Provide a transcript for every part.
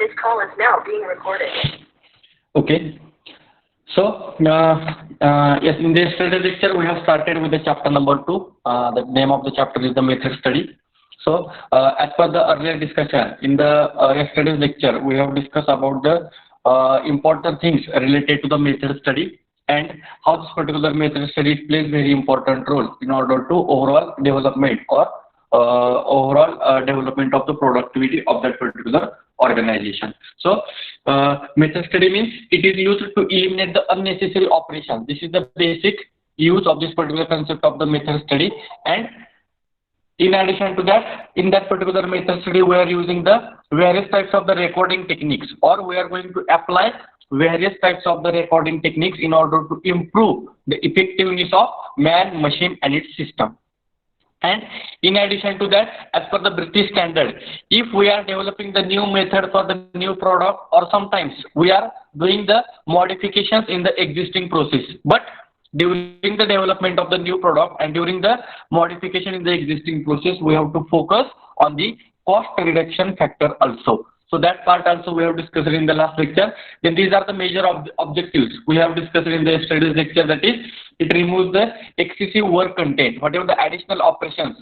This call is now being recorded. Okay. So, yes, in this study lecture, we have started with the chapter number 2. The name of the chapter is the method study. So, as per the earlier discussion, in the yesterday's lecture, we have discussed about the important things related to the method study and how this particular method study plays very important role in order to overall development or overall development of the productivity of that particular organization. So, method study means it is used to eliminate the unnecessary operations. This is the basic use of this particular concept of the method study. And in addition to that, in that particular method study, we are using the various types of the recording techniques, or we are going to apply various types of the recording techniques in order to improve the effectiveness of man, machine, and its system. And in addition to that, as per the British standard, if we are developing the new method for the new product, or sometimes we are doing the modifications in the existing process, but during the development of the new product and during the modification in the existing process, we have to focus on the cost reduction factor also. So that part also we have discussed in the last lecture. Then these are the major objectives we have discussed in the yesterday's lecture. That is, it removes the excessive work content. Whatever the additional operations,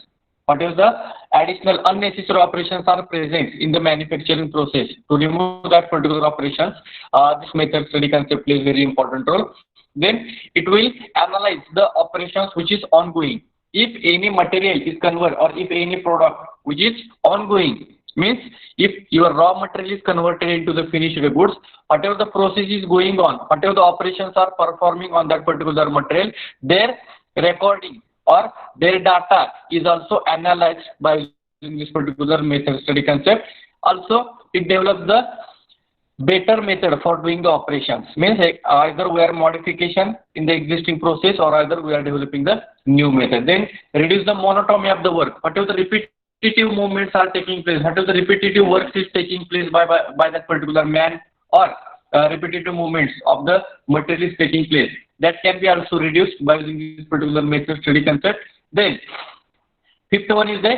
whatever the additional unnecessary operations are present in the manufacturing process, to remove that particular operations, this method study concept plays very important role. Then it will analyze the operations which is ongoing. If any material is converted, or if any product which is ongoing, means if your raw material is converted into the finished goods, whatever the process is going on, whatever the operations are performing on that particular material, their recording or their data is also analyzed by using this particular method study concept. Also, it develops the better method for doing the operations. Means either we are modification in the existing process, or either we are developing the new method. Then reduce the monotony of the work. Whatever the repetitive movements are taking place, whatever the repetitive work is taking place by that particular man, or repetitive movements of the material is taking place, that can be also reduced by using this particular method study concept. Then fifth one is the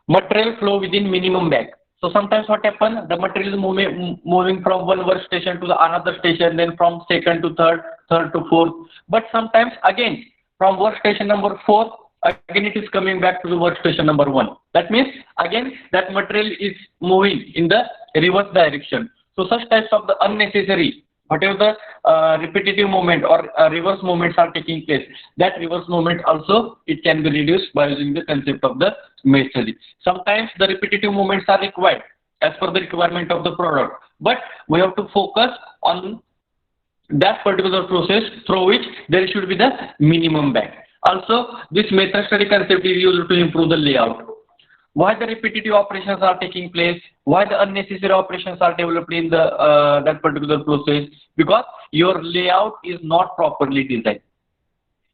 material flow within minimum bag. So sometimes what happens, the material is moving from one workstation to the another station, then from second to third, third to fourth. But sometimes again from workstation number 4, again it is coming back to the workstation number 1. That means again that material is moving in the reverse direction. So such types of the unnecessary, whatever the repetitive movement or reverse movements are taking place, that reverse movement also it can be reduced by using the concept of the method. Sometimes the repetitive movements are required as per the requirement of the product, but we have to focus on that particular process through which there should be the minimum bag. Also, this method study concept is used to improve the layout. Why the repetitive operations are taking place? Why the unnecessary operations are developed in the that particular process? Because your layout is not properly designed.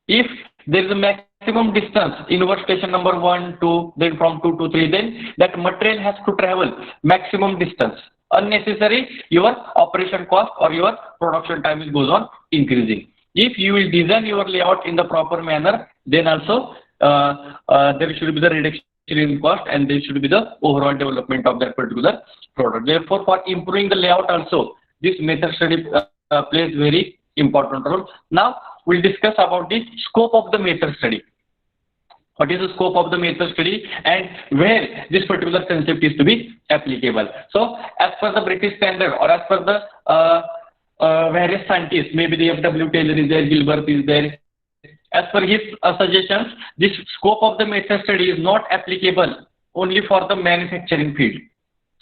If there is a maximum distance in workstation number 1, 2, then from 2 to 3, then that material has to travel maximum distance. Unnecessary, your operation cost or your production time is goes on increasing. If you will design your layout in the proper manner, then also there should be the reduction in cost, and there should be the overall development of that particular product. Therefore, for improving the layout also, this method study plays very important role. Now we'll discuss about the scope of the method study. What is the scope of the method study and where this particular concept is to be applicable? So as per the British standard, or as per the various scientists, maybe the F.W. Taylor is there, Gilbert is there, as per his suggestions, this scope of the method study is not applicable only for the manufacturing field.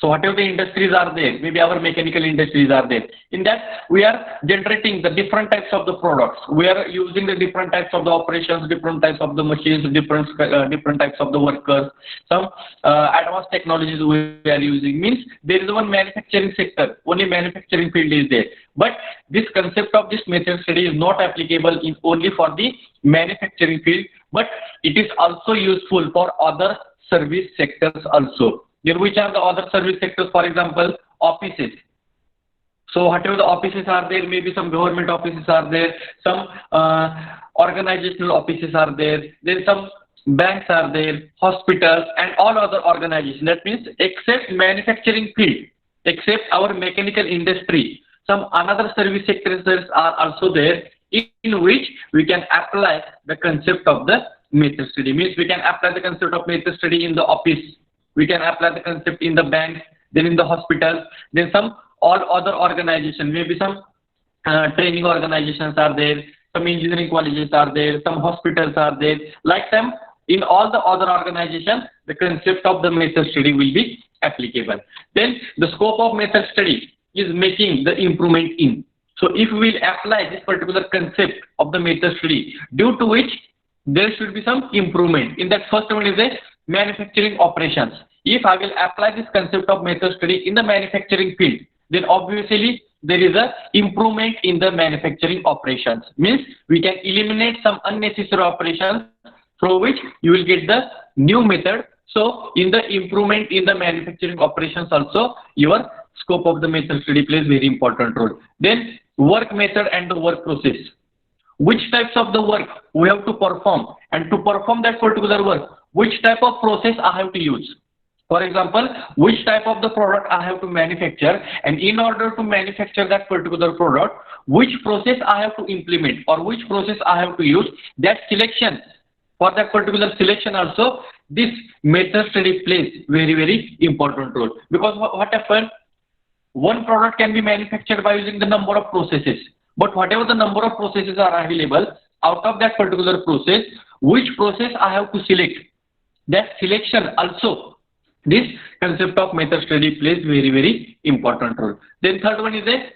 So whatever the industries are there, maybe our mechanical industries are there, in that we are generating the different types of the products. We are using the different types of the operations, different types of the machines, different types of the workers. Some advanced technologies we are using. Means there is one manufacturing sector, only manufacturing field is there. But this concept of this method study is not applicable in only for the manufacturing field, but it is also useful for other service sectors also. Then which are the other service sectors? For example, offices. So whatever the offices are there, maybe some government offices are there, some organizational offices are there, then some banks are there, hospitals, and all other organizations. That means except manufacturing field, except our mechanical industry, some another service sectors are also there in which we can apply the concept of the method study. Means we can apply the concept of method study in the office, we can apply the concept in the bank, then in the hospital, then some all other organization, maybe some training organizations are there, some engineering colleges are there, some hospitals are there. Like them, in all the other organizations, the concept of the method study will be applicable. Then the scope of method study is making the improvement in. So if we will apply this particular concept of the method study, due to which there should be some improvement. In that first one is a manufacturing operations. If I will apply this concept of method study in the manufacturing field, then obviously there is a improvement in the manufacturing operations. Means we can eliminate some unnecessary operations through which you will get the new method. So in the improvement in the manufacturing operations also, your scope of the method study plays very important role. Then work method and the work process. Which types of the work we have to perform, and to perform that particular work, which type of process I have to use. For example, which type of the product I have to manufacture, and in order to manufacture that particular product, which process I have to implement or which process I have to use, that selection, for that particular selection also, this method study plays very, very important role. Because what happens, one product can be manufactured by using the number of processes, but whatever the number of processes are available, out of that particular process, which process I have to select, that selection also, this concept of method study plays very, very important role. Then third one is a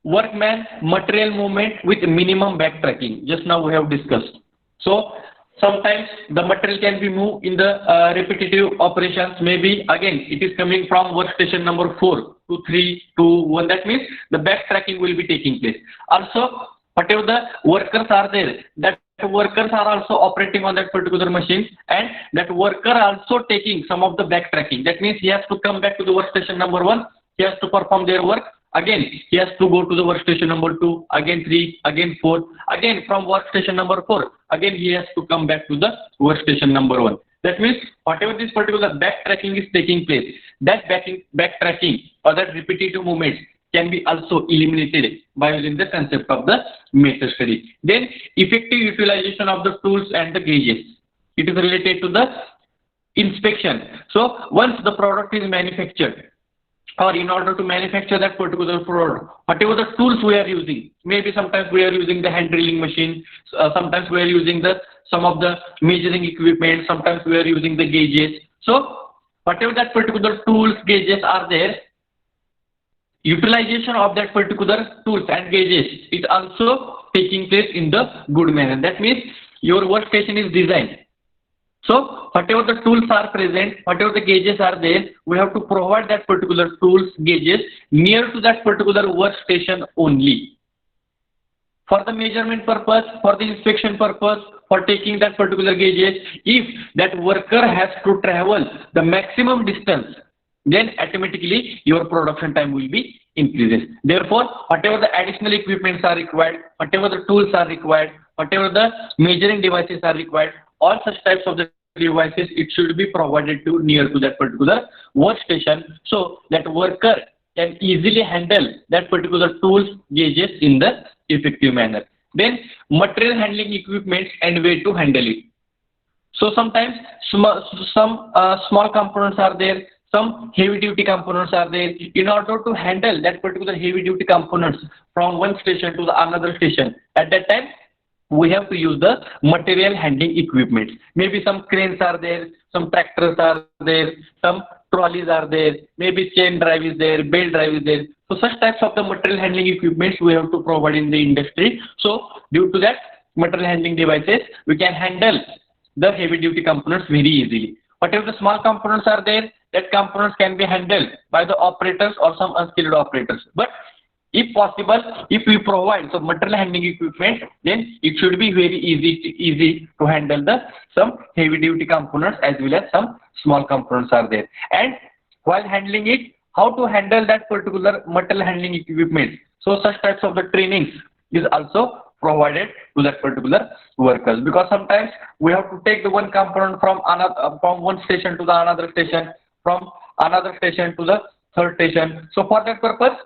workman material movement with minimum backtracking. Just now we have discussed. So sometimes the material can be moved in the repetitive operations. Maybe again it is coming from workstation number 4 to 3 to 1. That means the backtracking will be taking place. Also, whatever the workers are there, that workers are also operating on that particular machine, and that worker also taking some of the backtracking. That means he has to come back to the workstation number 1, he has to perform their work. Again, he has to go to the workstation number 2, again 3, again 4, again from workstation number 4, again he has to come back to the workstation number 1. That means whatever this particular backtracking is taking place, that backtracking or that repetitive movement can be also eliminated by using the concept of the method study. Then effective utilization of the tools and the gauges. It is related to the inspection. So once the product is manufactured, or in order to manufacture that particular product, whatever the tools we are using, maybe sometimes we are using the hand drilling machine, sometimes we are using some of the measuring equipment, sometimes we are using the gauges. So whatever that particular tools, gauges are there, utilization of that particular tools and gauges is also taking place in the good manner. That means your workstation is designed. So whatever the tools are present, whatever the gauges are there, we have to provide that particular tools, gauges near to that particular workstation only. For the measurement purpose, for the inspection purpose, for taking that particular gauges, if that worker has to travel the maximum distance, then automatically your production time will be increases. Therefore, whatever the additional equipments are required, whatever the tools are required, whatever the measuring devices are required, all such types of the devices, it should be provided to near to that particular workstation, so that worker can easily handle that particular tools, gauges in the effective manner. Then material handling equipment and way to handle it. So sometimes some small components are there, some heavy duty components are there. In order to handle that particular heavy duty components from one station to the another station, at that time we have to use the material handling equipment. Maybe some cranes are there, some tractors are there, some trolleys are there, maybe chain drive is there, belt drive is there. So such types of the material handling equipments we have to provide in the industry. So due to that material handling devices, we can handle the heavy duty components very easily. Whatever the small components are there, that components can be handled by the operators or some unskilled operators. But if possible, if we provide some material handling equipment, then it should be very easy to handle some heavy duty components as well as some small components are there. And while handling it, how to handle that particular material handling equipment. So such types of the trainings is also provided to that particular workers, because sometimes we have to take the one component from one station to the another station, from another station to the third station. So for that purpose,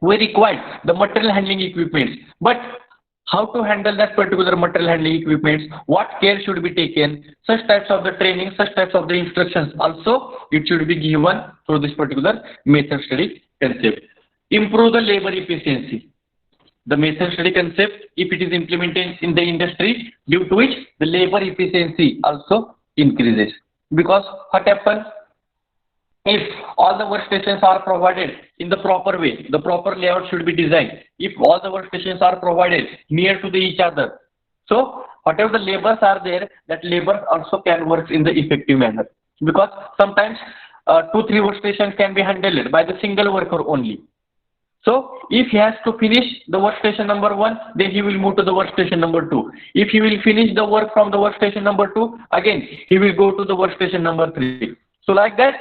we require the material handling equipment. But how to handle that particular material handling equipment, what care should be taken, such types of the training, such types of the instructions also, it should be given through this particular method study concept. Improve the labor efficiency. The method study concept, if it is implemented in the industry, due to which the labor efficiency also increases. Because what happens, if all the workstations are provided in the proper way, the proper layout should be designed. If all the workstations are provided near to each other, so whatever the labors are there, that labor also can work in the effective manner. Because sometimes 2-3 workstations can be handled by the single worker only. So if he has to finish the workstation number 1, then he will move to the workstation number 2. If he will finish the work from the workstation number 2, again he will go to the workstation number 3. So like that,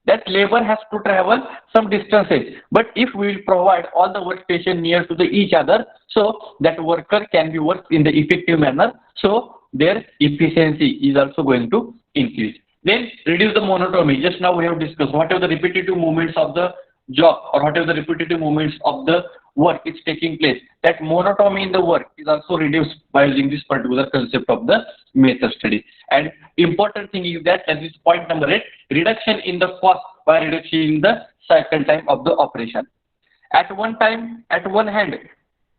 that labor has to travel some distances. But if we will provide all the workstation near to each other, so that worker can be worked in the effective manner. So their efficiency is also going to increase. Then reduce the monotony. Just now we have discussed whatever the repetitive movements of the job or whatever the repetitive movements of the work is taking place, that monotony in the work is also reduced by using this particular concept of the method study. And important thing is that is point number 8, reduction in the cost by reduction in the cycle time of the operation. At one hand,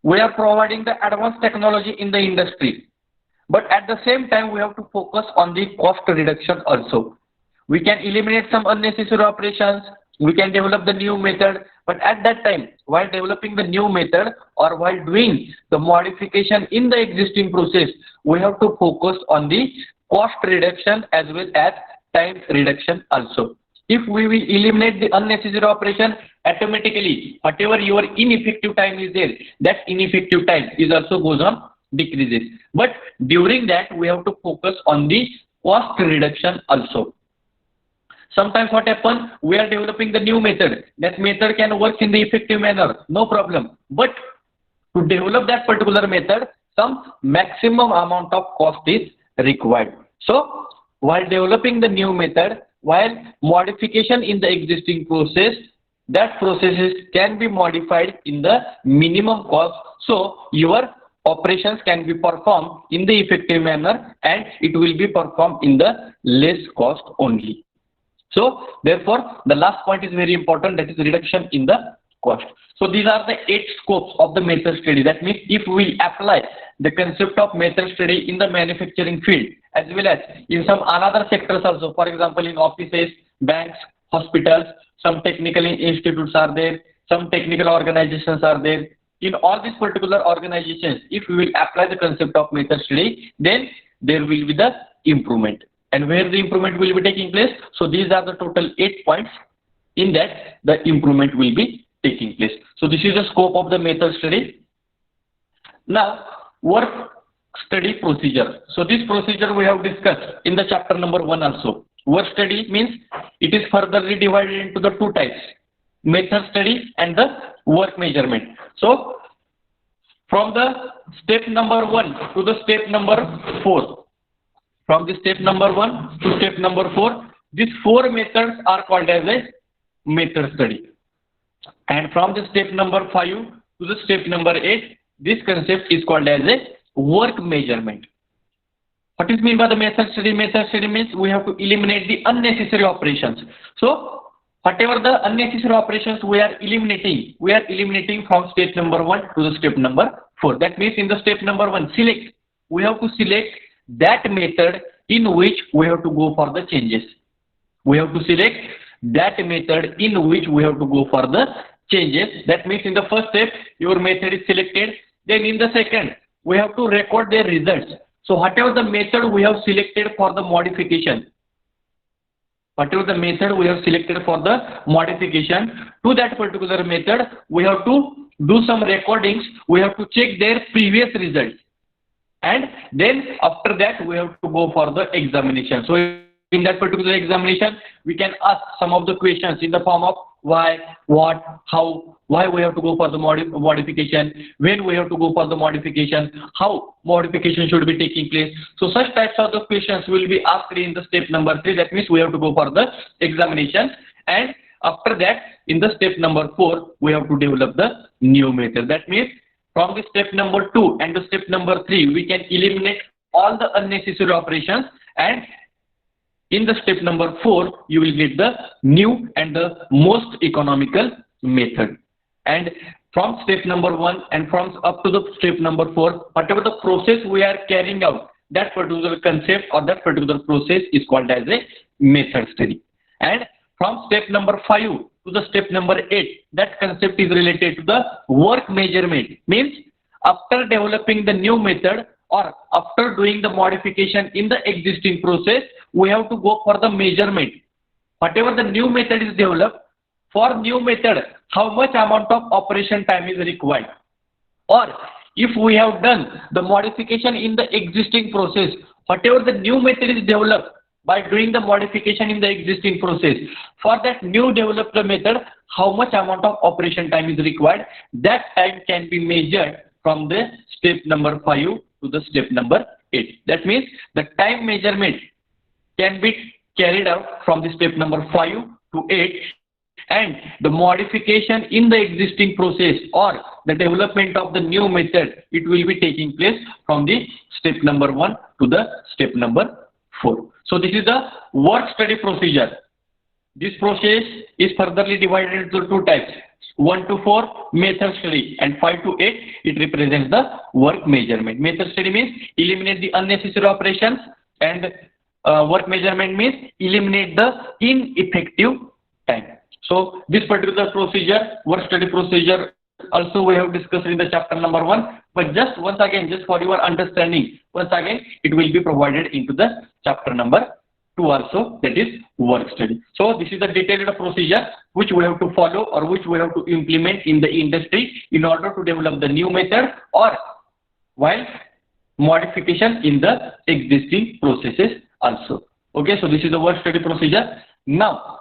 we are providing the advanced technology in the industry, but at the same time we have to focus on the cost reduction also. We can eliminate some unnecessary operations, we can develop the new method, but at that time, while developing the new method or while doing the modification in the existing process, we have to focus on the cost reduction as well as time reduction also. If we will eliminate the unnecessary operation, automatically whatever your ineffective time is there, that ineffective time is also goes on decreases. But during that, we have to focus on the cost reduction also. Sometimes what happens, we are developing the new method. That method can work in the effective manner, no problem. But to develop that particular method, some maximum amount of cost is required. So while developing the new method, while modification in the existing process, that processes can be modified in the minimum cost. So your operations can be performed in the effective manner and it will be performed in the less cost only. So therefore, the last point is very important, that is reduction in the cost. So these are the 8 scopes of the method study. That means if we apply the concept of method study in the manufacturing field as well as in some another sectors also, for example in offices, banks, hospitals, some technical institutes are there, some technical organizations are there. In all these particular organizations, if we will apply the concept of method study, then there will be the improvement. And where the improvement will be taking place, so these are the total 8 points in that the improvement will be taking place. So this is the scope of the method study. Now work study procedure. So this procedure we have discussed in the chapter number 1 also. Work study means it is furtherly divided into the 2 types, method study and the work measurement. So from the step number 1 to the step number 4, from the step number 1 to step number 4, these 4 methods are called as a method study. And from the step number 5 to the step number 8, this concept is called as a work measurement. What is meant by the method study? Method study means we have to eliminate the unnecessary operations. So whatever the unnecessary operations we are eliminating from step number 1 to the step number 4. That means in the step number 1, we have to select that method in which we have to go for the changes. We have to select that method in which we have to go for the changes. That means in the first step, your method is selected. Then in the second, we have to record their results. So whatever the method we have selected for the modification, to that particular method, we have to do some recordings. We have to check their previous results. And then after that, we have to go for the examination. So in that particular examination, we can ask some of the questions in the form of why, what, how, why we have to go for the modification, when we have to go for the modification, how modification should be taking place. So such types of the questions will be asked in the step number 3. That means we have to go for the examination. And After that, in the step number 4, we have to develop the new method. That means from the step number 2 and the step number 3, we can eliminate all the unnecessary operations, and in the step number 4, you will get the new and the most economical method. And from step number 1 and from up to the step number 4, whatever the process we are carrying out, that particular concept or that particular process is called as a method study. And from step number 5 to the step number 8, that concept is related to the work measurement. Means after developing the new method or after doing the modification in the existing process, we have to go for the measurement. Whatever the new method is developed, for new method, how much amount of operation time is required? Or if we have done the modification in the existing process, whatever the new method is developed by doing the modification in the existing process, for that new developed method, how much amount of operation time is required? That time can be measured from the step number 5 to the step number 8. That means the time measurement can be carried out from the step number 5 to 8, and the modification in the existing process or the development of the new method, it will be taking place from the step number 1 to the step number 4. So this is the work study procedure. This process is furtherly divided into 2 types. 1 to 4 method study, and 5 to 8 it represents the work measurement. Method study means eliminate the unnecessary operations, and work measurement means eliminate the ineffective time. So this particular procedure, work study procedure, also we have discussed in the chapter number 1, but just once again, just for your understanding, once again it will be provided into the chapter number 2 also, that is work study. So this is the detailed procedure which we have to follow or which we have to implement in the industry in order to develop the new method or while modification in the existing processes also. Okay, so this is the work study procedure. Now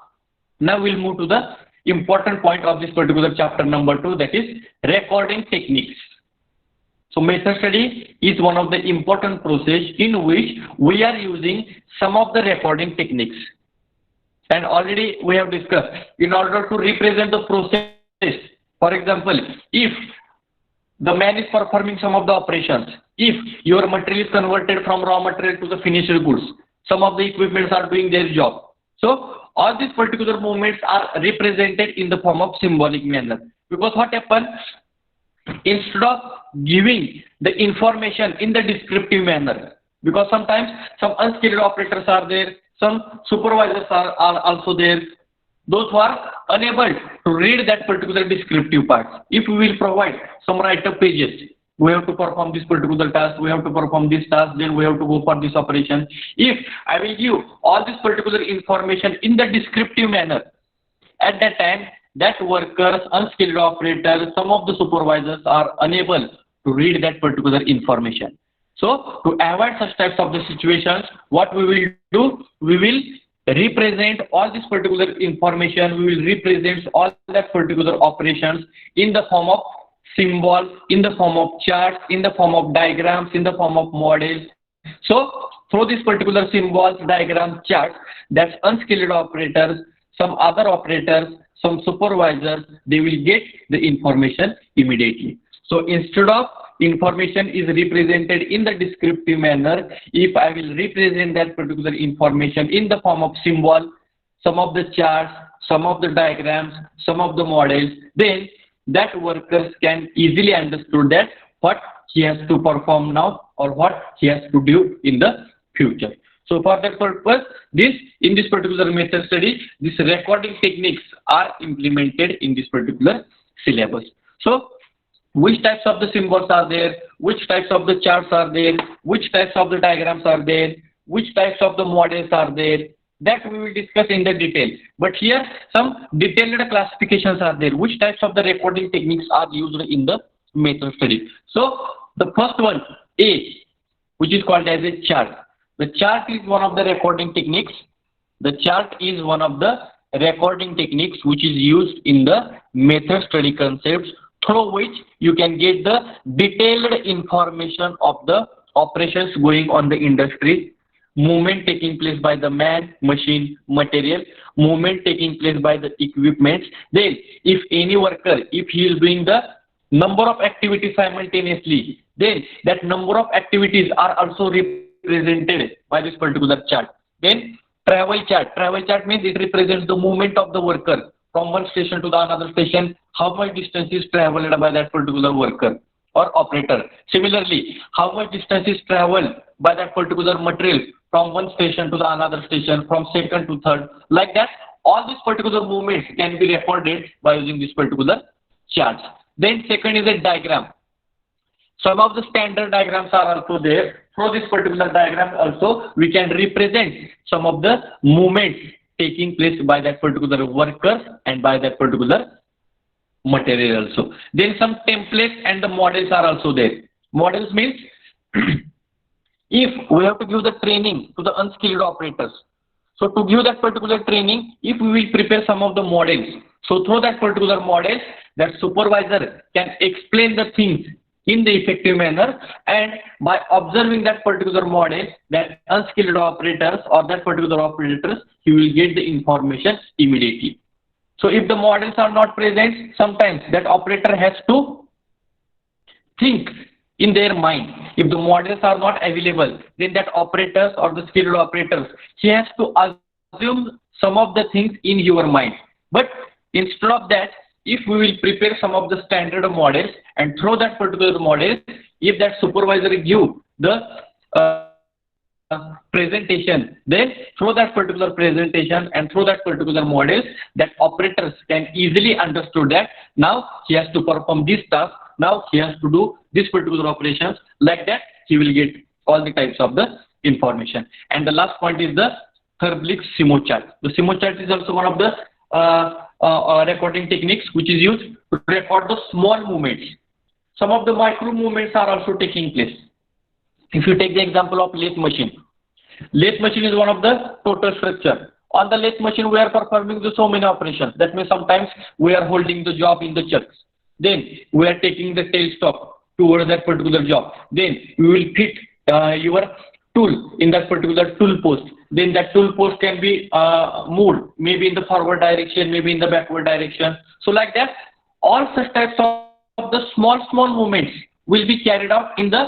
we'll move to the important point of this particular chapter number 2, that is recording techniques. So method study is one of the important process in which we are using some of the recording techniques. And already we have discussed, in order to represent the process, for example, if the man is performing some of the operations, if your material is converted from raw material to the finished goods, some of the equipments are doing their job. So all these particular movements are represented in the form of symbolic manner. Because what happens, instead of giving the information in the descriptive manner, because sometimes some unskilled operators are there, some supervisors are also there, those who are unable to read that particular descriptive part. If we will provide some write-up pages, we have to perform this particular task, we have to perform this task, then we have to go for this operation. If I will give all this particular information in the descriptive manner, at that time, that workers, unskilled operators, some of the supervisors are unable to read that particular information. So to avoid such types of the situations, what we will do, we will represent all this particular information, we will represent all that particular operations in the form of symbols, in the form of charts, in the form of diagrams, in the form of models. So through this particular symbols, diagrams, charts, that's unskilled operators, some other operators, some supervisors, they will get the information immediately. So instead of information is represented in the descriptive manner, if I will represent that particular information in the form of symbol, some of the charts, some of the diagrams, some of the models, then that workers can easily understand that what he has to perform now or what he has to do in the future. So for that purpose, in this particular method study, these recording techniques are implemented in this particular syllabus. So which types of the symbols are there, which types of the charts are there, which types of the diagrams are there, which types of the models are there, that we will discuss in the detail. But here some detailed classifications are there, which types of the recording techniques are used in the method study. So the first one, A, which is called as a chart. The chart is one of the recording techniques. The chart is one of the recording techniques which is used in the method study concepts, through which you can get the detailed information of the operations going on the industry, movement taking place by the man, machine, material, movement taking place by the equipment. Then if any worker, if he is doing the number of activities simultaneously, then that number of activities are also represented by this particular chart. Then travel chart means it represents the movement of the worker from one station to the another station, how much distance is traveled by that particular worker or operator. Similarly, how much distance is traveled by that particular material from one station to the another station, from second to third, like that. All these particular movements can be recorded by using this particular charts. Then second is a diagram. Some of the standard diagrams are also there. Through this particular diagram also, we can represent some of the movements taking place by that particular worker and by that particular material also. Then some templates and the models are also there. Models means if we have to give the training to the unskilled operators. So to give that particular training, if we will prepare some of the models, so through that particular models, that supervisor can explain the things in the effective manner, and by observing that particular model, that unskilled operators or that particular operators, he will get the information immediately. So if the models are not present, sometimes that operator has to think in their mind. If the models are not available, then that operators or the skilled operators, he has to assume some of the things in your mind. But instead of that, if we will prepare some of the standard models and through that particular model, if that supervisor give the presentation, then through that particular presentation and through that particular model, that operators can easily understood that now he has to perform this task, now he has to do this particular operations, like that he will get all the types of the information. And the last point is the Tharblick CMO chart. The CMO chart is also one of the recording techniques which is used to record the small movements. Some of the micro movements are also taking place. If you take the example of lathe machine is one of the total structure. On the lathe machine, we are performing the so many operations. That means sometimes we are holding the job in the chucks. Then we are taking the tailstock towards that particular job. Then we will fit your tool in that particular tool post. Then that tool post can be moved, maybe in the forward direction, maybe in the backward direction. So like that, all such types of the small movements will be carried out in the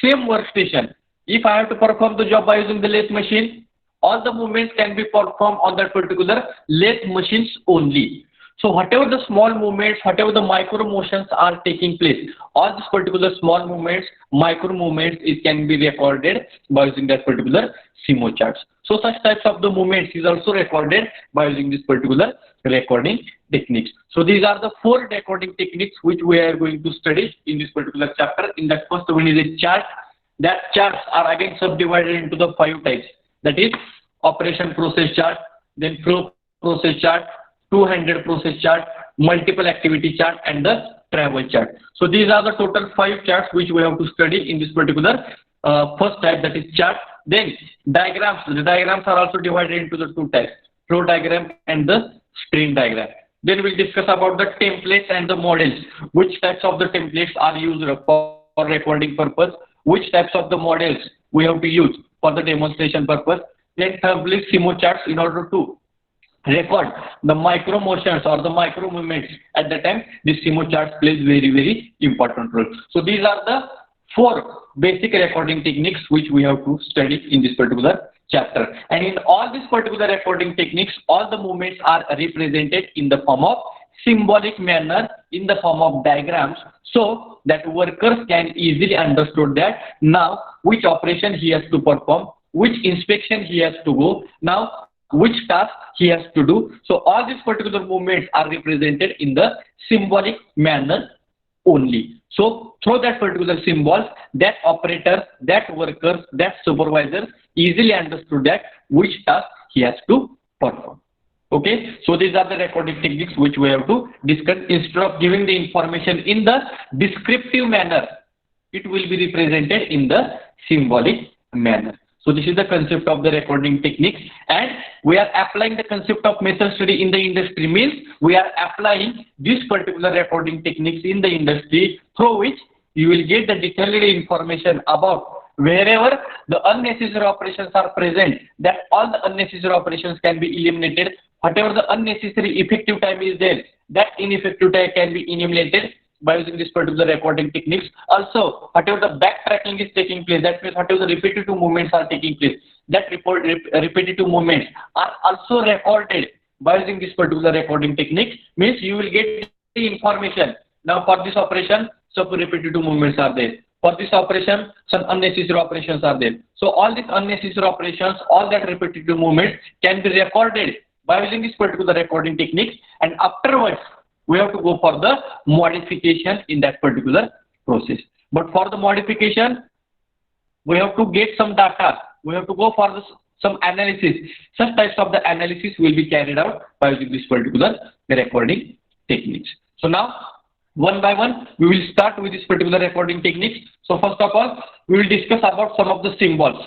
same workstation. If I have to perform the job by using the lathe machine, all the movements can be performed on that particular lathe machines only. So whatever the small movements, whatever the micro motions are taking place, all these particular small movements, micro movements, it can be recorded by using that particular CMO charts. So such types of the movements is also recorded by using this particular recording techniques. So these are the 4 recording techniques which we are going to study in this particular chapter. In that first one is a chart. That charts are again subdivided into the 5 types. That is operation process chart, then flow process chart, two-handed process chart, multiple activity chart, and the travel chart. So these are the total 5 charts which we have to study in this particular first type, that is chart. Then diagrams. The diagrams are also divided into the 2 types, flow diagram and the strain diagram. Then we'll discuss about the templates and the models. Which types of the templates are used for recording purpose? Which types of the models we have to use for the demonstration purpose? Then Tharblick CMO charts in order to record the micro motions or the micro movements. At the time, this CMO charts plays very important role. So these are the 4 basic recording techniques which we have to study in this particular chapter. And in all these particular recording techniques, all the movements are represented in the form of symbolic manner, in the form of diagrams, so that workers can easily understood that now which operation he has to perform, which inspection he has to go, now which task he has to do. So all these particular movements are represented in the symbolic manner only. So through that particular symbols, that operator, that worker, that supervisor easily understood that which task he has to perform. Okay, so these are the recording techniques which we have to discuss. Instead of giving the information in the descriptive manner, it will be represented in the symbolic manner. So this is the concept of the recording techniques, and we are applying the concept of method study in the industry. Means we are applying this particular recording techniques in the industry, through which you will get the detailed information about wherever the unnecessary operations are present, that all the unnecessary operations can be eliminated. Whatever the unnecessary effective time is there, that ineffective time can be eliminated by using this particular recording techniques. Also, whatever the backtracking is taking place, that means whatever the repetitive movements are taking place, that repetitive movements are also recorded by using this particular recording technique. Means you will get the information. Now for this operation, some repetitive movements are there. For this operation, some unnecessary operations are there. So all these unnecessary operations, all that repetitive movements can be recorded by using this particular recording technique, and afterwards we have to go for the modification in that particular process. But for the modification, we have to get some data. We have to go for some analysis. Such types of the analysis will be carried out by using this particular recording techniques. So now, one by one, we will start with this particular recording techniques. So first of all, we will discuss about some of the symbols.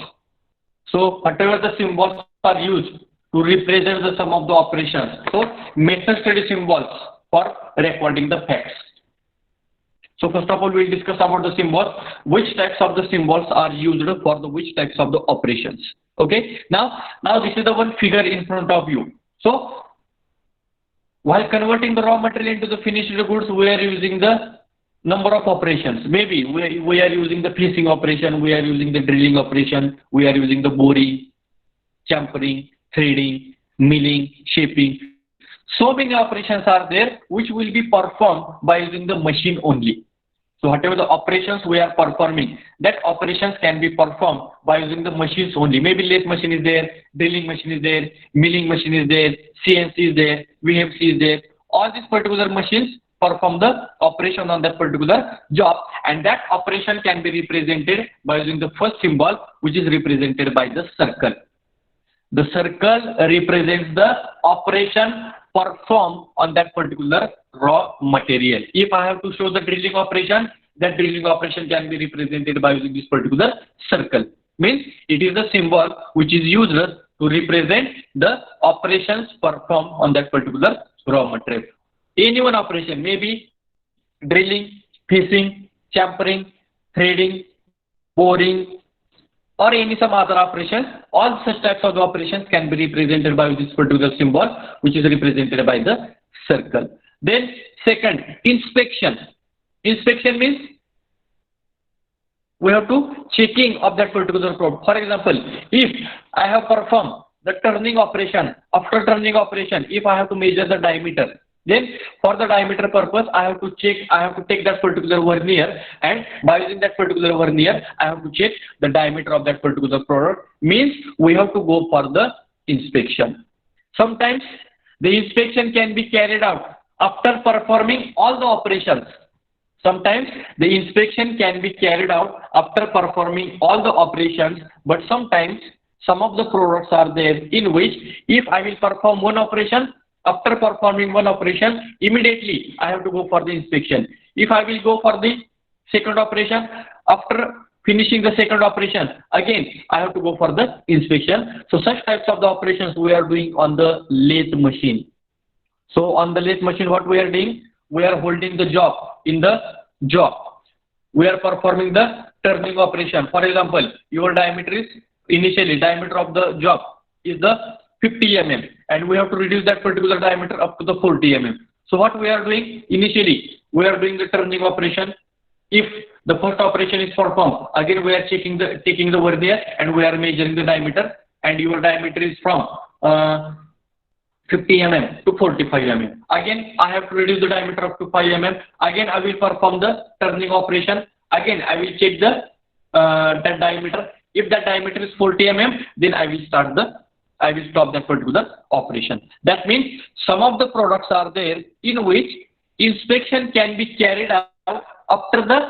So whatever the symbols are used to represent the sum of the operations. So method study symbols for recording the facts. So first of all, we will discuss about the symbols, which types of the symbols are used for the which types of the operations. Okay. Now this is the one figure in front of you. So while converting the raw material into the finished goods, we are using the number of operations. Maybe we are using the piecing operation, we are using the drilling operation, we are using the boring, champering, threading, milling, shaping. So many operations are there which will be performed by using the machine only. So whatever the operations we are performing, that operations can be performed by using the machines only. Maybe lathe machine is there, drilling machine is there, milling machine is there, CNC is there, VMC is there. All these particular machines perform the operation on that particular job, and that operation can be represented by using the first symbol, which is represented by the circle. The circle represents the operation performed on that particular raw material. If I have to show the drilling operation, that drilling operation can be represented by using this particular circle. Means it is the symbol which is used to represent the operations performed on that particular raw material. Any one operation, maybe drilling, piecing, champering, threading, boring, or any some other operations, all such types of operations can be represented by this particular symbol, which is represented by the circle. Then second, inspection. Inspection means we have to checking of that particular product. For example, if I have performed the turning operation, after turning operation, if I have to measure the diameter, then for the diameter purpose, I have to take that particular vernier, and by using that particular vernier, I have to check the diameter of that particular product. Means we have to go for the inspection. Sometimes the inspection can be carried out after performing all the operations. Sometimes the inspection can be carried out after performing all the operations, but sometimes some of the products are there in which if I will perform one operation, after performing one operation, immediately I have to go for the inspection. If I will go for the second operation, after finishing the second operation, again I have to go for the inspection. So such types of the operations we are doing on the lathe machine. So on the lathe machine, what we are doing? We are holding the job in the job. We are performing the turning operation. For example, your diameter is initially diameter of the job is the 50 mm, and we have to reduce that particular diameter up to the 40 mm. So what we are doing initially, we are doing the turning operation. If the first operation is performed, again we are taking the vernier and we are measuring the diameter, and your diameter is from 50 mm to 45 mm. Again I have to reduce the diameter up to 5 mm. Again I will perform the turning operation. Again I will check the that diameter. If that diameter is 40 mm, then I will stop that particular operation. That means some of the products are there in which inspection can be carried out after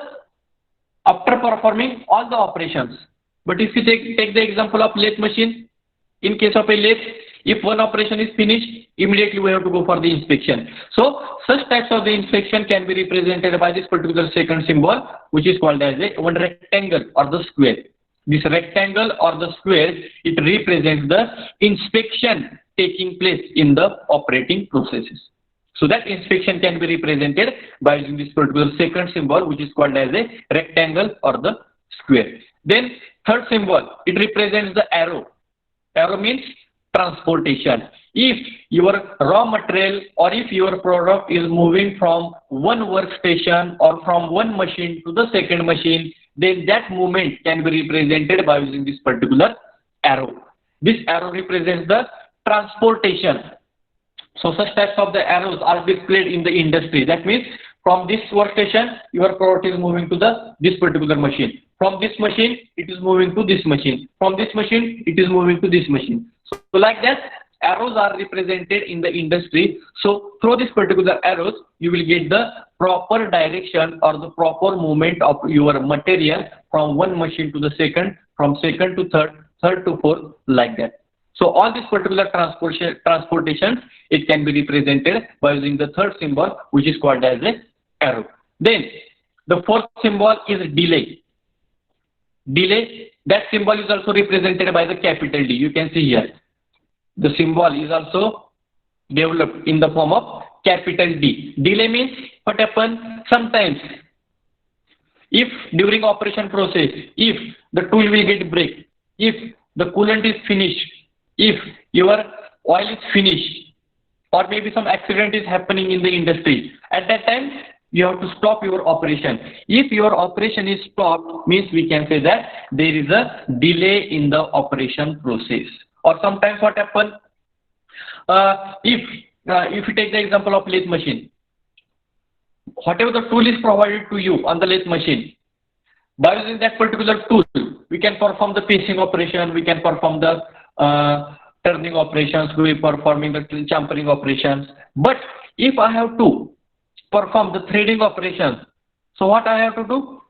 performing all the operations. But if you take the example of lathe machine, in case of a lathe, if one operation is finished, immediately we have to go for the inspection. So such types of the inspection can be represented by this particular second symbol, which is called as a one rectangle or the square. This rectangle or the square, it represents the inspection taking place in the operating processes. So that inspection can be represented by using this particular second symbol, which is called as a rectangle or the square. Then third symbol, it represents the arrow. Arrow means transportation. If your raw material or if your product is moving from one workstation or from one machine to the second machine, then that movement can be represented by using this particular arrow. This arrow represents the transportation. So such types of the arrows are displayed in the industry. That means from this workstation, your product is moving to this particular machine. From this machine, it is moving to this machine. From this machine, it is moving to this machine. So like that, arrows are represented in the industry. So through this particular arrows, you will get the proper direction or the proper movement of your material from one machine to the second, from second to third, third to fourth, like that. So all this particular transportation, it can be represented by using the third symbol, which is called as a arrow. Then the fourth symbol is delay. Delay, that symbol is also represented by the capital D. You can see here. The symbol is also developed in the form of capital D. Delay means what happens sometimes if during operation process, if the tool will get break, if the coolant is finished, if your oil is finished, or maybe some accident is happening in the industry, at that time you have to stop your operation. If your operation is stopped, means we can say that there is a delay in the operation process. Or sometimes what happens, if you take the example of lathe machine, whatever the tool is provided to you on the lathe machine, by using that particular tool, we can perform the piecing operation, we can perform the turning operations, we are performing the champering operations. But if I have to perform the threading operations, so what I have to do?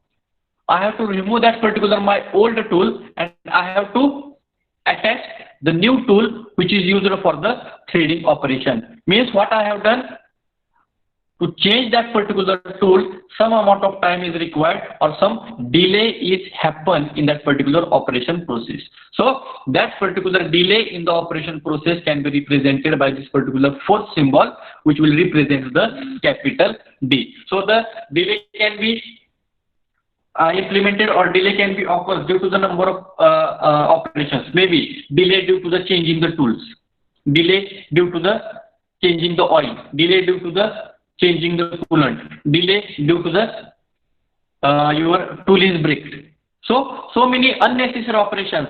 I have to remove that particular my old tool and I have to attach the new tool which is used for the threading operation. Means what I have done, to change that particular tool, some amount of time is required or some delay is happen in that particular operation process. So that particular delay in the operation process can be represented by this particular fourth symbol, which will represent the capital D. So the delay can be implemented or delay can be occurs due to the number of operations. Maybe delay due to the changing the tools, delay due to the changing the oil, delay due to the changing the coolant, delay due to the your tool is bricked. So many unnecessary operations,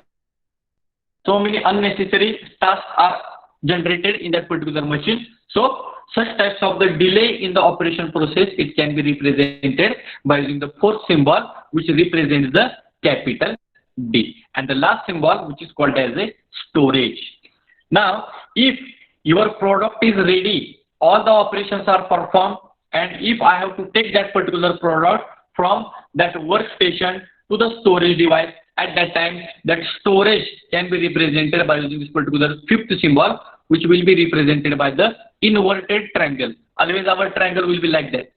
so many unnecessary tasks are generated in that particular machine. So such types of the delay in the operation process, it can be represented by using the fourth symbol, which represents the capital D. And the last symbol, which is called as a storage. Now, if your product is ready, all the operations are performed, and if I have to take that particular product from that workstation to the storage device, at that time that storage can be represented by using this particular fifth symbol, which will be represented by the inverted triangle. Otherwise our triangle will be like that.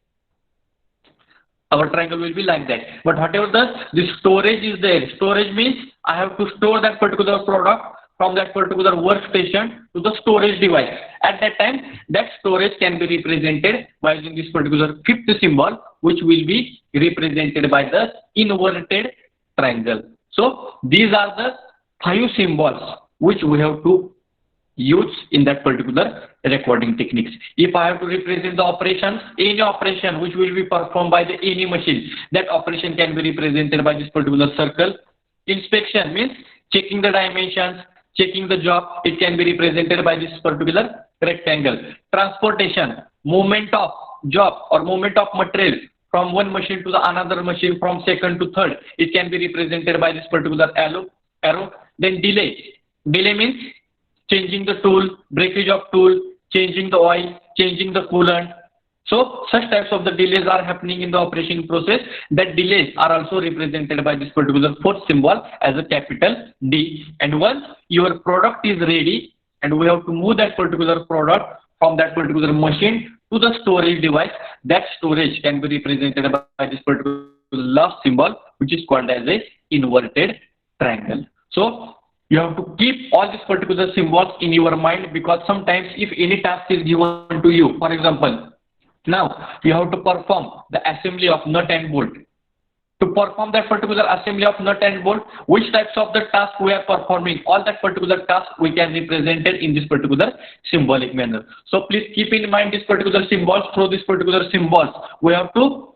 Our triangle will be like that. But whatever the storage is there, storage means I have to store that particular product from that particular workstation to the storage device. At that time, that storage can be represented by using this particular fifth symbol, which will be represented by the inverted triangle. So these are the 5 symbols which we have to use in that particular recording techniques. If I have to represent the operations, any operation which will be performed by the any machine, that operation can be represented by this particular circle. Inspection means checking the dimensions, checking the job, it can be represented by this particular rectangle. Transportation, movement of job or movement of material from one machine to the another machine, from second to third, it can be represented by this particular arrow. Then delay means changing the tool, breakage of tool, changing the oil, changing the coolant. So such types of the delays are happening in the operation process. That delays are also represented by this particular fourth symbol as a capital D. And once your product is ready and we have to move that particular product from that particular machine to the storage device, that storage can be represented by this particular last symbol, which is called as a inverted triangle. So you have to keep all these particular symbols in your mind, because sometimes if any task is given to you, for example, now you have to perform the assembly of nut and bolt. to perform that particular assembly of nut and bolt, which types of the task we are performing, all that particular task we can represent it in this particular symbolic manner. So please keep in mind this particular symbols. Through this particular symbols, we have to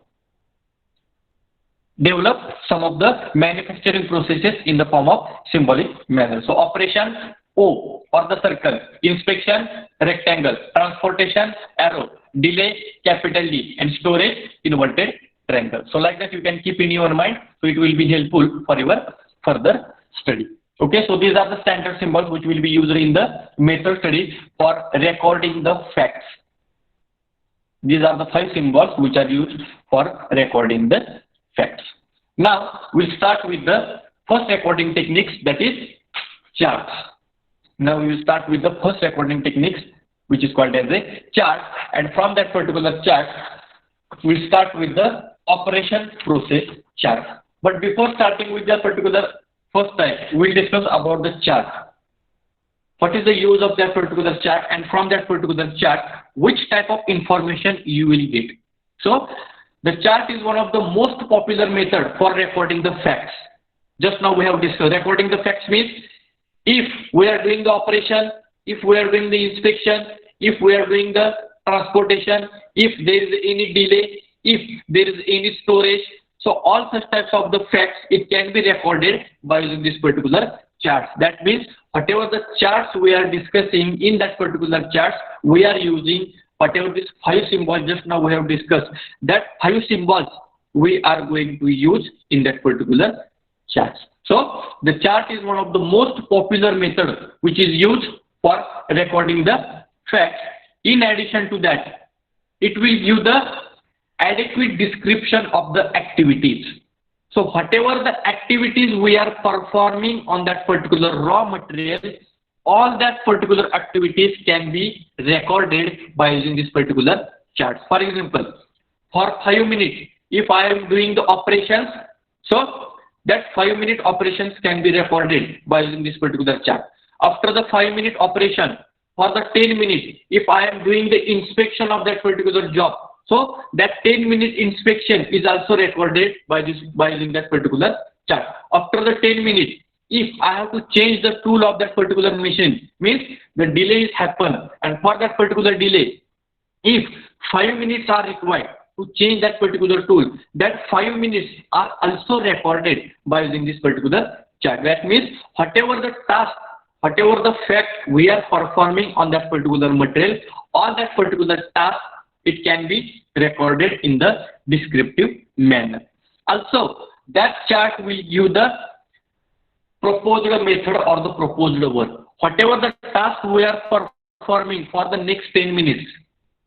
develop some of the manufacturing processes in the form of symbolic manner. So operation O or the circle, inspection rectangle, transportation arrow, delay capital D, and storage inverted triangle. So like that you can keep in your mind, so it will be helpful for your further study. Okay, so these are the standard symbols which will be used in the method study for recording the facts. These are the 5 symbols which are used for recording the facts. Now we'll start with the first recording techniques, that is charts. Now we will start with the first recording techniques, which is called as a chart, and from that particular chart we'll start with the operation process chart. But before starting with the particular first type, we'll discuss about the chart. What is the use of that particular chart, and from that particular chart which type of information you will get. So the chart is one of the most popular method for recording the facts. Just now we have discussed recording the facts means if we are doing the operation, if we are doing the inspection, if we are doing the transportation, if there is any delay, if there is any storage. So all such types of the facts, it can be recorded by using this particular chart. That means whatever the charts we are discussing in that particular charts, we are using whatever these 5 symbols just now we have discussed, that 5 symbols we are going to use in that particular chart. So the chart is one of the most popular method which is used for recording the facts. In addition to that, it will give the adequate description of the activities. So whatever the activities we are performing on that particular raw material, all that particular activities can be recorded by using this particular chart. For example, for 5 minutes, if I am doing the operations, so that 5-minute operations can be recorded by using this particular chart. After the 5-minute operation, for the 10 minutes, if I am doing the inspection of that particular job, so that 10-minute inspection is also recorded by using that particular chart. After the 10 minutes, if I have to change the tool of that particular machine, means the delay is happen, and for that particular delay, if 5 minutes are required to change that particular tool, that 5 minutes are also recorded by using this particular chart. That means whatever the task, whatever the fact we are performing on that particular material, all that particular task, it can be recorded in the descriptive manner. Also, that chart will give the proposed method or the proposed work. Whatever the task we are performing for the next 10 minutes,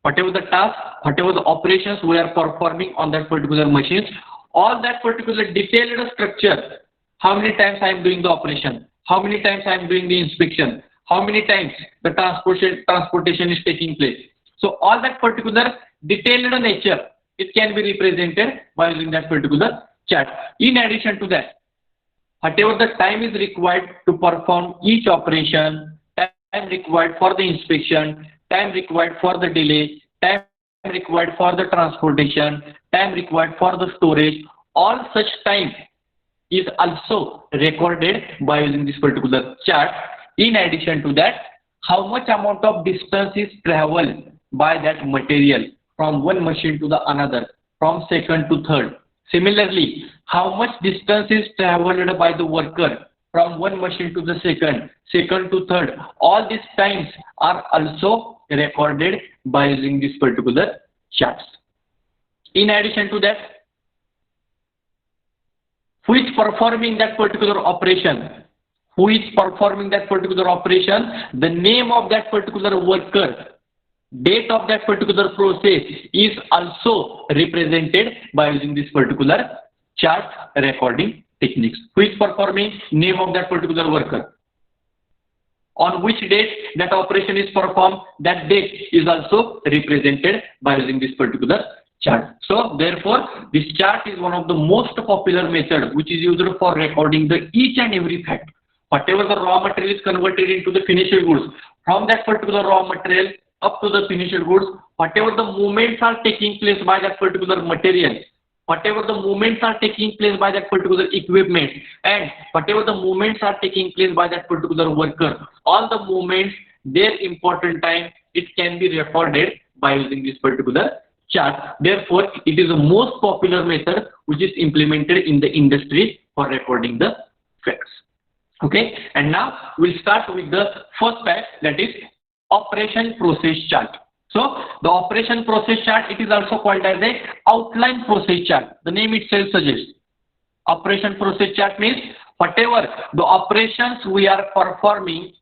whatever the task, whatever the operations we are performing on that particular machines, all that particular detailed structure, how many times I am doing the operation, how many times I am doing the inspection, how many times the transportation is taking place. So all that particular detailed nature, it can be represented by using that particular chart. In addition to that, whatever the time is required to perform each operation, time required for the inspection, time required for the delay, time required for the transportation, time required for the storage, all such time is also recorded by using this particular chart. In addition to that, how much amount of distance is traveled by that material from one machine to the another, from second to third. Similarly, how much distance is traveled by the worker from one machine to the second, second to third. All these times are also recorded by using this particular charts. In addition to that, who is performing that particular operation? Who is performing that particular operation? The name of that particular worker, date of that particular process is also represented by using this particular chart recording techniques. Who is performing? Name of that particular worker. On which date that operation is performed, that date is also represented by using this particular chart. So therefore, this chart is one of the most popular method which is used for recording the each and every fact. Whatever the raw material is converted into the finished goods, from that particular raw material up to the finished goods, whatever the movements are taking place by that particular material, whatever the movements are taking place by that particular equipment, and whatever the movements are taking place by that particular worker, all the movements, their important time, it can be recorded by using this particular chart. Therefore, it is the most popular method which is implemented in the industry for recording the facts. Okay, and now we'll start with the first fact, that is operation process chart. So the operation process chart, it is also called as a outline process chart. The name itself suggests. Operation process chart means whatever the operations we are performing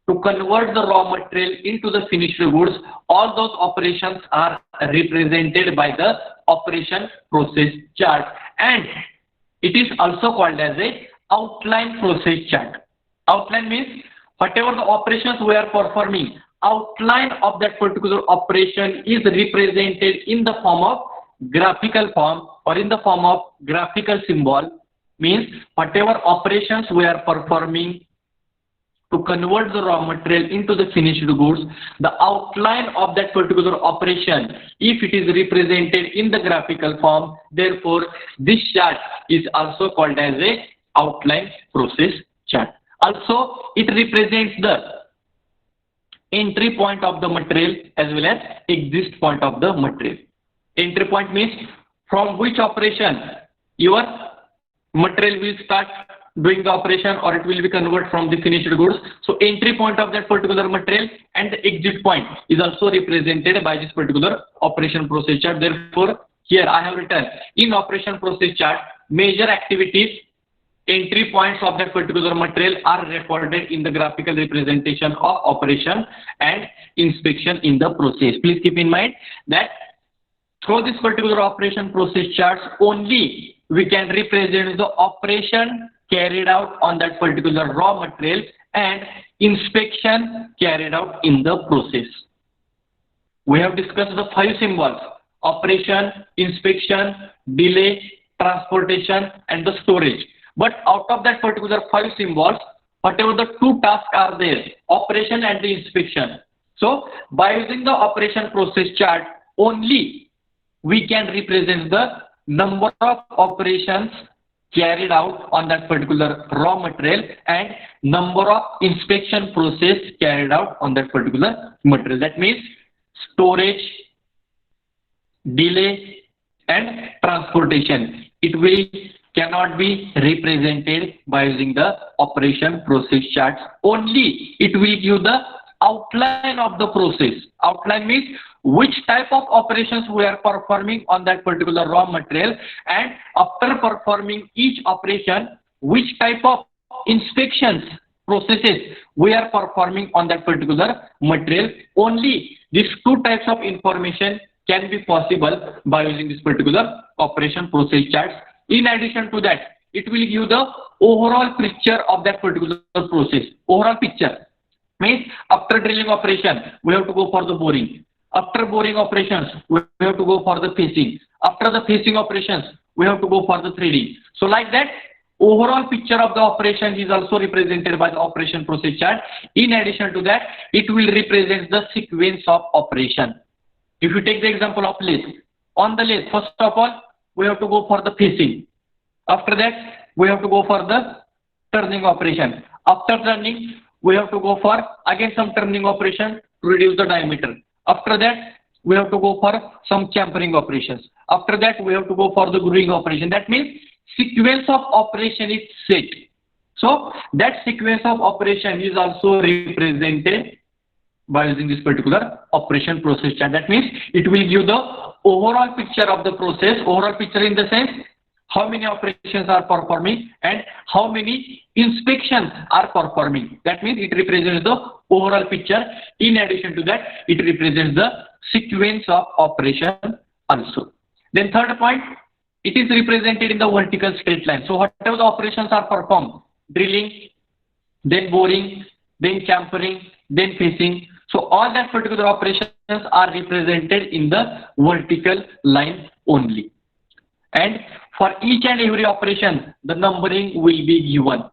to convert the raw material into the finished goods, all those operations are represented by the operation process chart, and it is also called as a outline process chart. Outline means whatever the operations we are performing, outline of that particular operation is represented in the form of graphical form or in the form of graphical symbol. Means whatever operations we are performing to convert the raw material into the finished goods, the outline of that particular operation, if it is represented in the graphical form, therefore this chart is also called as a outline process chart. Also, it represents the entry point of the material as well as exit point of the material. Entry point means from which operation your material will start doing the operation, or it will be converted from the finished goods. So entry point of that particular material and the exit point is also represented by this particular operation process chart. Therefore, here I have written in operation process chart, major activities, entry points of that particular material are recorded in the graphical representation of operation and inspection in the process. Please keep in mind that through this particular operation process charts only we can represent the operation carried out on that particular raw material and inspection carried out in the process. We have discussed the 5 symbols: operation, inspection, delay, transportation, and the storage. But out of that particular 5 symbols, whatever the 2 tasks are there, operation and the inspection. So by using the operation process chart only we can represent the number of operations carried out on that particular raw material and number of inspection process carried out on that particular material. That means storage, delay, and transportation. It will cannot be represented by using the operation process charts. Only it will give the outline of the process. Outline means which type of operations we are performing on that particular raw material, and after performing each operation, which type of inspections processes we are performing on that particular material. Only these 2 types of information can be possible by using this particular operation process charts. In addition to that, it will give the overall picture of that particular process. Overall picture means after drilling operation, we have to go for the boring. After boring operations, we have to go for the facing. After the facing operations, we have to go for the threading. So like that, overall picture of the operation is also represented by the operation process chart. In addition to that, it will represent the sequence of operation. If you take the example of lathe, on the lathe, first of all, we have to go for the facing. After that, we have to go for the turning operation. After turning, we have to go for again some turning operation to reduce the diameter. After that, we have to go for some champering operations. After that, we have to go for the gluing operation. That means sequence of operation is set. So that sequence of operation is also represented by using this particular operation process chart. That means it will give the overall picture of the process. Overall picture in the sense how many operations are performing and how many inspections are performing. That means it represents the overall picture. In addition to that, it represents the sequence of operation also. Then third point, it is represented in the vertical straight line. So whatever the operations are performed, drilling, then boring, then champering, then facing. So all that particular operations are represented in the vertical line only. And for each and every operation, the numbering will be given.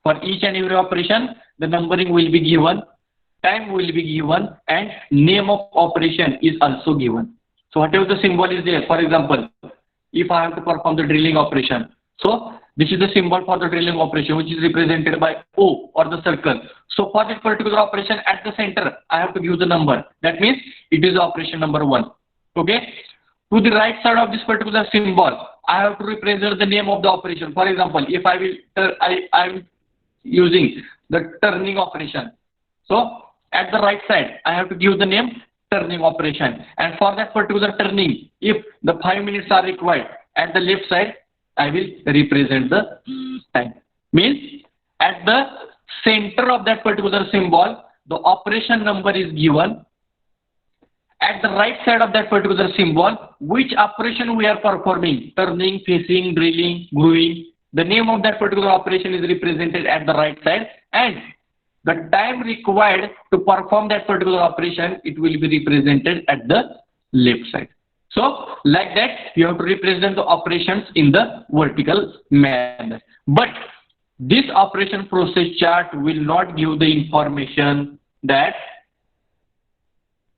For each and every operation, the numbering will be given, time will be given, and name of operation is also given. So whatever the symbol is there, for example, if I have to perform the drilling operation. So this is the symbol for the drilling operation, which is represented by O or the circle. So for this particular operation at the center, I have to give the number. That means it is operation number 1. Okay. To the right side of this particular symbol, I have to represent the name of the operation. For example, if I am using the turning operation. So at the right side, I have to give the name turning operation. And for that particular turning, if the 5 minutes are required, at the left side, I will represent the time. Means at the center of that particular symbol, the operation number is given. At the right side of that particular symbol, which operation we are performing, turning, facing, drilling, grooving, the name of that particular operation is represented at the right side, and the time required to perform that particular operation, it will be represented at the left side. So like that, you have to represent the operations in the vertical manner. But this operation process chart will not give the information that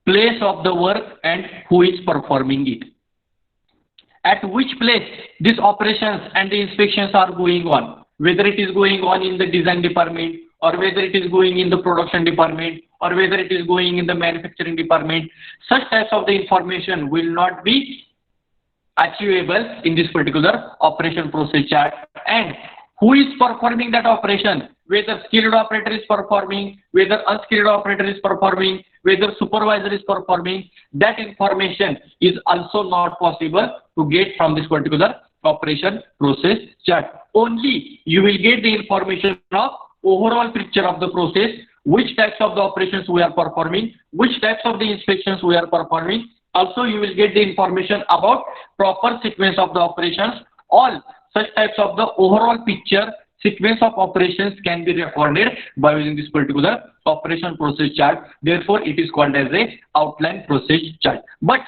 place of the work and who is performing it. At which place these operations and the inspections are going on, whether it is going on in the design department, or whether it is going in the production department, or whether it is going in the manufacturing department, such types of the information will not be achievable in this particular operation process chart. And who is performing that operation, whether skilled operator is performing, whether unskilled operator is performing, whether supervisor is performing, that information is also not possible to get from this particular operation process chart. Only you will get the information of overall picture of the process, which types of the operations we are performing, which types of the inspections we are performing. Also, you will get the information about proper sequence of the operations. All such types of the overall picture sequence of operations can be recorded by using this particular operation process chart. Therefore, it is called as a outline process chart. But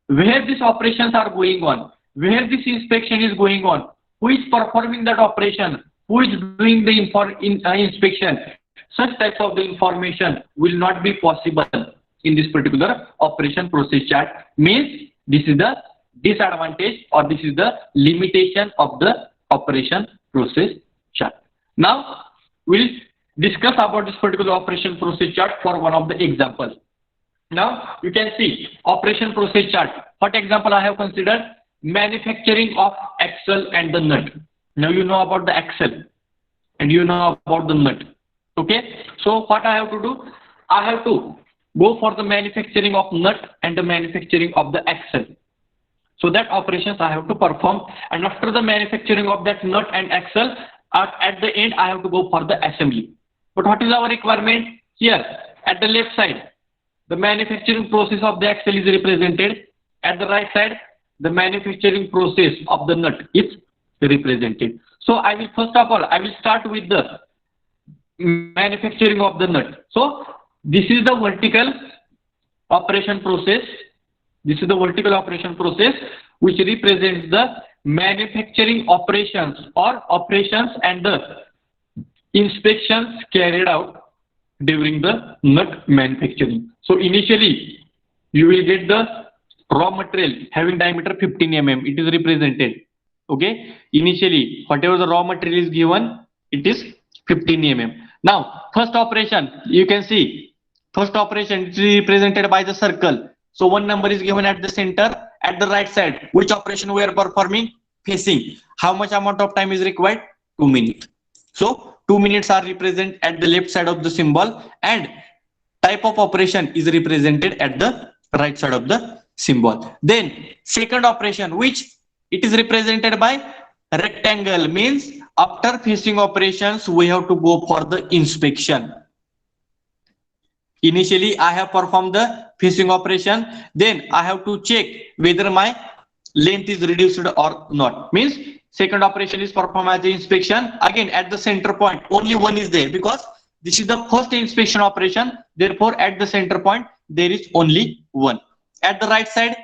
where these operations are going on, where this inspection is going on, who is performing that operation, who is doing the inspection, such types of the information will not be possible in this particular operation process chart. Means this is the disadvantage, or this is the limitation of the operation process chart. Now we'll discuss about this particular operation process chart for one of the examples. Now you can see operation process chart. What example I have considered? Manufacturing of axle and the nut. Now you know about the axle and you know about the nut. Okay, so what I have to do? I have to go for the manufacturing of nut and the manufacturing of the axle. So that operations I have to perform, and after the manufacturing of that nut and axle, at the end I have to go for the assembly. But what is our requirement? Here at the left side, the manufacturing process of the axle is represented. At the right side, the manufacturing process of the nut is represented. So I will first of all, I will start with the manufacturing of the nut. So this is the vertical operation process. This is the vertical operation process which represents the manufacturing operations or operations and the inspections carried out during the nut manufacturing. So initially you will get the raw material having diameter 15 mm. It is represented. Okay. Initially, whatever the raw material is given, it is 15 mm. Now, first operation, you can see, first operation is represented by the circle. So one number is given at the center. At the right side, which operation we are performing? Facing. How much amount of time is required? 2 minutes. So 2 minutes are represented at the left side of the symbol, and type of operation is represented at the right side of the symbol. Then second operation, which it is represented by rectangle, means after facing operations we have to go for the inspection. Initially I have performed the facing operation, then I have to check whether my length is reduced or not. Means second operation is performed as the inspection. Again at the center point only one is there, because this is the first inspection operation. Therefore at the center point there is only one. At the right side,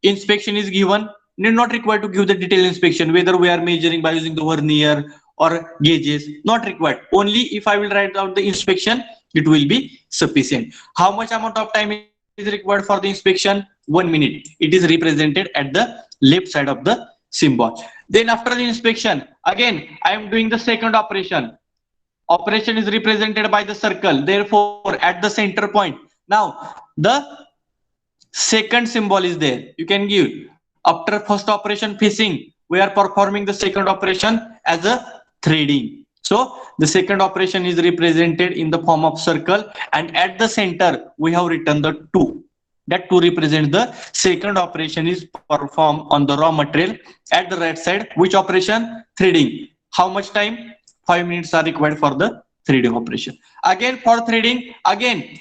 inspection is given. Need not required to give the detailed inspection, whether we are measuring by using the vernier or gauges, not required. Only if I will write out the inspection, it will be sufficient. How much amount of time is required for the inspection? 1 minute. It is represented at the left side of the symbol. Then after the inspection, again I am doing the second operation. Operation is represented by the circle. Therefore, at the center point, now the second symbol is there. You can give after first operation fishing, we are performing the second operation as a threading. So the second operation is represented in the form of circle, and at the center we have written the 2. That 2 represents the second operation is performed on the raw material. At the right side, which operation? Threading. How much time? 5 minutes are required for the threading operation. Again for threading, again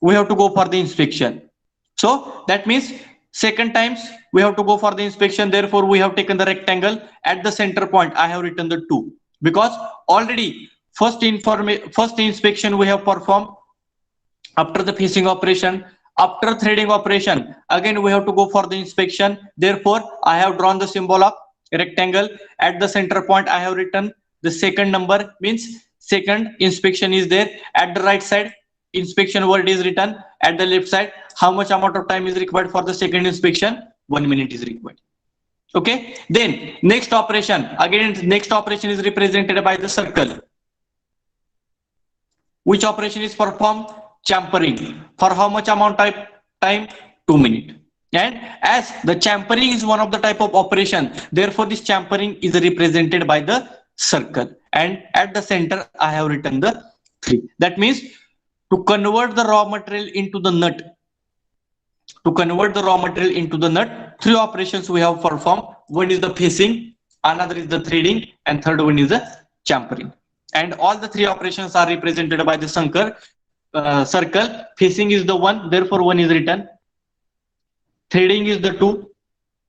we have to go for the inspection. So that means second times we have to go for the inspection. Therefore, we have taken the rectangle. At the center point, I have written the 2 because already first inspection we have performed after the fishing operation. After threading operation, again we have to go for the inspection. Therefore, I have drawn the symbol of rectangle. At the center point, I have written the second number, means second inspection is there. At the right side, inspection word is written. At the left side, how much amount of time is required for the second inspection? 1 minute is required. Okay. Then next operation, again next operation is represented by the circle. Which operation is performed? Champering. For how much amount of time? 2 minutes. And as the champering is one of the type of operation, therefore this champering is represented by the circle. And at the center, I have written the 3. That means to convert the raw material into the nut. To convert the raw material into the nut, 3 operations we have performed. One is the fishing, another is the threading, and third one is the champering. And all the 3 operations are represented by the circle. Fishing is the 1, therefore 1 is written. Threading is the 2,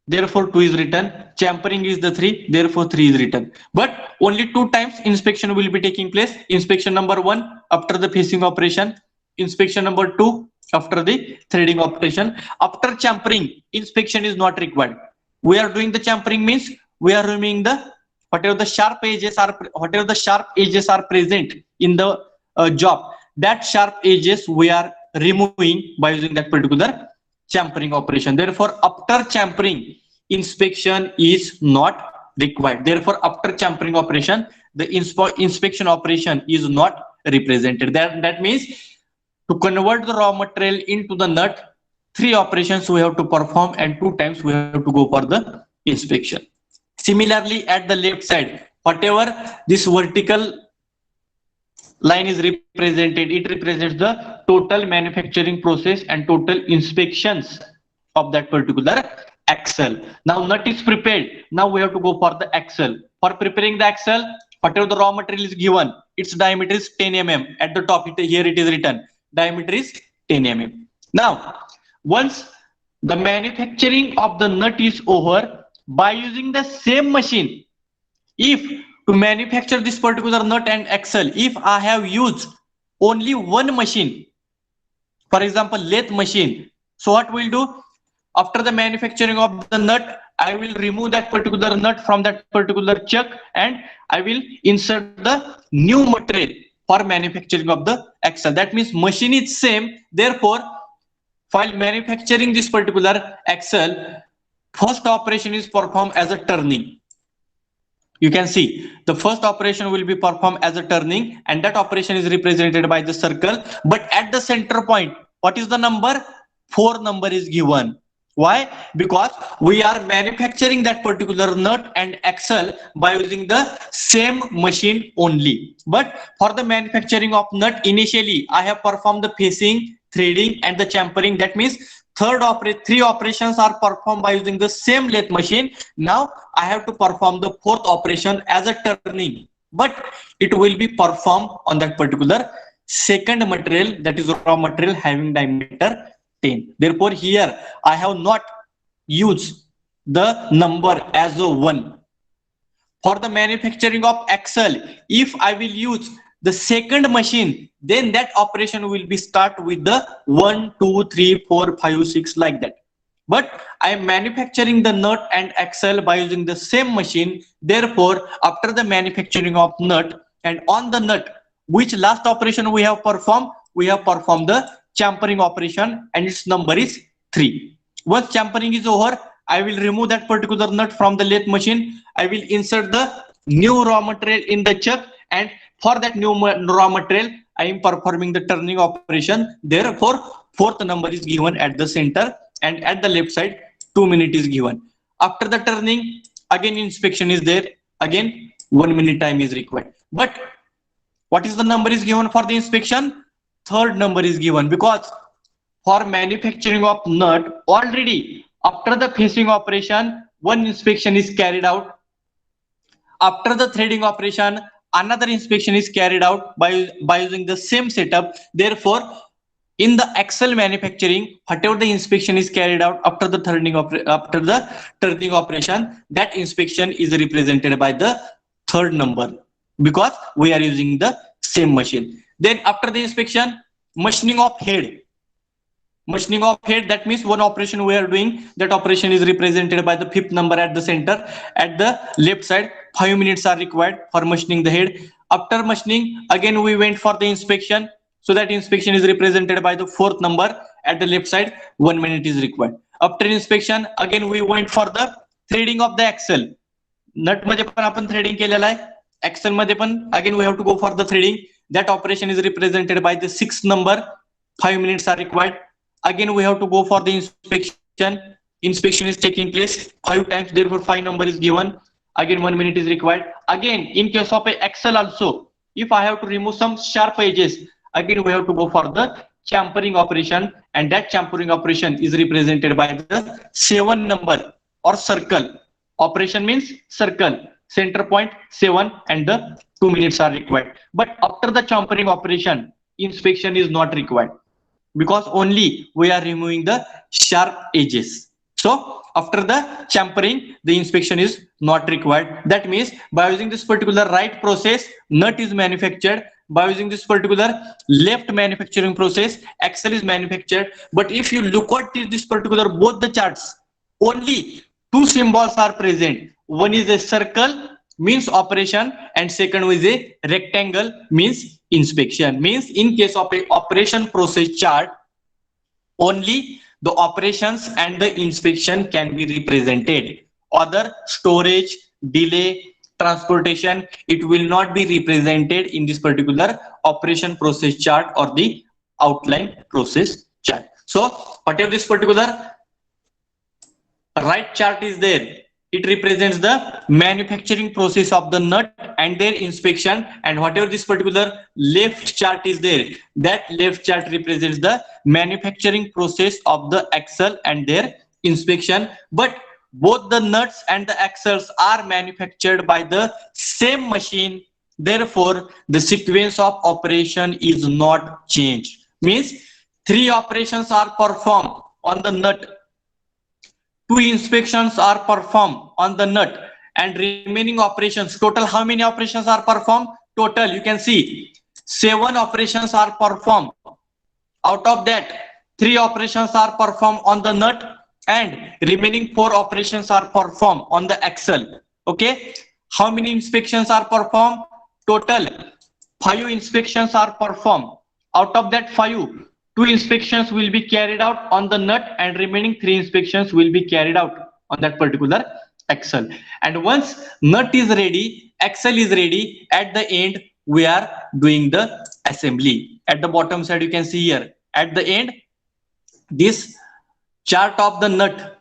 therefore 2 is written. Champering is the 3, therefore 3 is written. But only 2 times inspection will be taking place. Inspection number 1 after the fishing operation. Inspection number 2 after the threading operation. After champering, inspection is not required. We are doing the champering means we are removing the whatever the sharp edges are present in the job. That sharp edges we are removing by using that particular champering operation. Therefore, after champering, inspection is not required. Therefore, after champering operation, the inspection operation is not represented. That means to convert the raw material into the nut, 3 operations we have to perform and 2 times we have to go for the inspection. Similarly, at the left side, whatever this vertical line is represented, it represents the total manufacturing process and total inspections of that particular axle. Now nut is prepared. Now we have to go for the axle. For preparing the axle, whatever the raw material is given, its diameter is 10 mm. At the top, here it is written, diameter is 10 mm. Now, once the manufacturing of the nut is over, by using the same machine, if to manufacture this particular nut and axle, if I have used only one machine, for example, lathe machine, so what we'll do? After the manufacturing of the nut, I will remove that particular nut from that particular chuck and I will insert the new material for manufacturing of the axle. That means machine is same. Therefore, while manufacturing this particular axle, first operation is performed as a turning. You can see the first operation will be performed as a turning, and that operation is represented by the circle. But at the center point, what is the number? 4 number is given. Why? Because we are manufacturing that particular nut and axle by using the same machine only. But for the manufacturing of nut, initially I have performed the facing, threading, and the champering. That means 3 operations are performed by using the same lathe machine. Now I have to perform the 4th operation as a turning, but it will be performed on that particular second material, that is raw material having diameter 10. Therefore, here I have not used the number as a 1. For the manufacturing of axle, if I will use the second machine, then that operation will be start with the 1, 2, 3, 4, 5, 6 like that. But I am manufacturing the nut and axle by using the same machine. Therefore, after the manufacturing of nut and on the nut, which last operation we have performed? We have performed the champering operation and its number is 3. Once champering is over, I will remove that particular nut from the lathe machine. I will insert the new raw material in the chuck, and for that new raw material, I am performing the turning operation. Therefore, fourth number is given at the center, and at the left side, 2 minutes is given. After the turning, again inspection is there. Again, 1 minute time is required. But what is the number is given for the inspection? Third number is given, because for manufacturing of nut, already after the facing operation, one inspection is carried out. After the threading operation, another inspection is carried out by using the same setup. Therefore, in the axle manufacturing, whatever the inspection is carried out after the turning operation, that inspection is represented by the third number, because we are using the same machine. Then after the inspection, machining of head. Machining of head, that means one operation we are doing, that operation is represented by the fifth number at the center. At the left side, 5 minutes are required for machining the head. After machining, again we went for the inspection, so that inspection is represented by the fourth number. At the left side, 1 minute is required. After inspection, again we went for the threading of the axle. Nut मध्ये पण आपण threading केलेला आहे, axle मध्ये पण again we have to go for the threading. That operation is represented by the sixth number. 5 minutes are required. Again we have to go for the inspection. Inspection is taking place 5 times, therefore 5 number is given. Again 1 minute is required. Again, in case of a axle also, if I have to remove some sharp edges, again we have to go for the chamfering operation, and that chamfering operation is represented by the 7 number or circle. Operation means circle, center point 7, and the 2 minutes are required. But after the chamfering operation, inspection is not required, because only we are removing the sharp edges. So after the chamfering, the inspection is not required. That means by using this particular right process, nut is manufactured. By using this particular left manufacturing process, axle is manufactured. But if you look at this particular both the charts, only 2 symbols are present. One is a circle, means operation, and second is a rectangle, means inspection. Means in case of a operation process chart, only the operations and the inspection can be represented. Other storage, delay, transportation, it will not be represented in this particular operation process chart or the outline process chart. So whatever this particular right chart is there, it represents the manufacturing process of the nut and their inspection, and whatever this particular left chart is there, that left chart represents the manufacturing process of the axle and their inspection. But both the nuts and the axles are manufactured by the same machine, therefore the sequence of operation is not changed. Means 3 operations are performed on the nut, 2 inspections are performed on the nut, and remaining operations, total how many operations are performed? Total you can see 7 operations are performed. Out of that, 3 operations are performed on the nut, and remaining 4 operations are performed on the axle. Okay, how many inspections are performed? Total 5 inspections are performed. Out of that 5, 2 inspections will be carried out on the nut, and remaining 3 inspections will be carried out on that particular axle. And once nut is ready, axle is ready, at the end we are doing the assembly. At the bottom side you can see here, at the end, this chart of the nut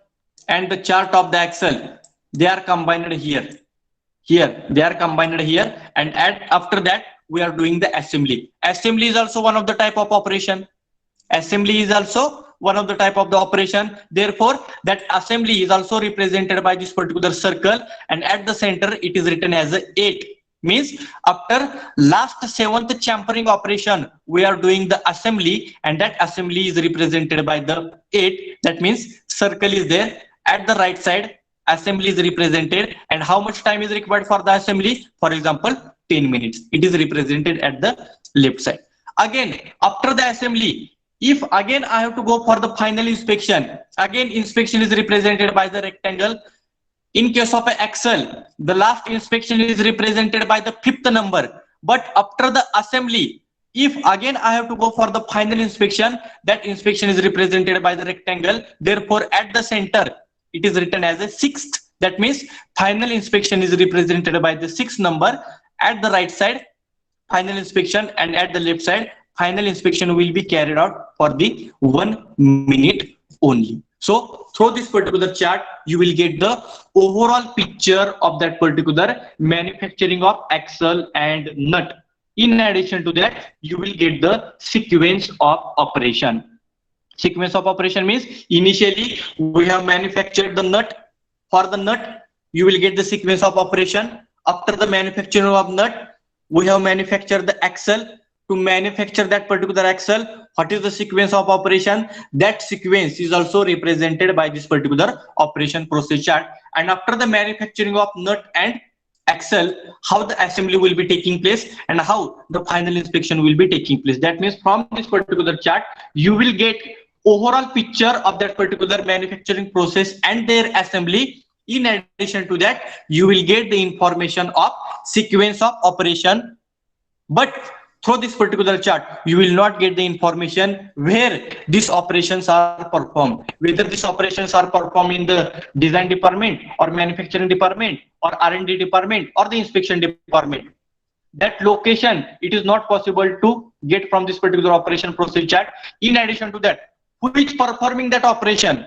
and the chart of the axle, they are combined here. They are combined here, and after that we are doing the assembly. Assembly is also one of the type of operation. Assembly is also one of the type of the operation. Therefore, that assembly is also represented by this particular circle, and at the center it is written as a 8. Means after last 7th chamfering operation, we are doing the assembly, and that assembly is represented by the 8. That means circle is there. At the right side, assembly is represented, and how much time is required for the assembly? For example, 10 minutes. It is represented at the left side. Again, after the assembly, if again I have to go for the final inspection, again inspection is represented by the rectangle. In case of an axle, the last inspection is represented by the 5th number. But after the assembly, if again I have to go for the final inspection, that inspection is represented by the rectangle. Therefore, at the center, it is written as a sixth. That means final inspection is represented by the sixth number. At the right side, final inspection, and at the left side, final inspection will be carried out for the 1 minute only. So through this particular chart, you will get the overall picture of that particular manufacturing of axle and nut. In addition to that, you will get the sequence of operation. Sequence of operation means initially we have manufactured the nut. For the nut, you will get the sequence of operation. After the manufacturing of nut, we have manufactured the axle. To manufacture that particular axle, what is the sequence of operation? That sequence is also represented by this particular operation process chart. And after the manufacturing of nut and axle, how the assembly will be taking place and how the final inspection will be taking place. That means from this particular chart, you will get overall picture of that particular manufacturing process and their assembly. In addition to that, you will get the information of sequence of operation. But through this particular chart, you will not get the information where these operations are performed, whether these operations are performed in the design department or manufacturing department or R&D department or the inspection department. That location, it is not possible to get from this particular operation process chart. In addition to that, who is performing that operation?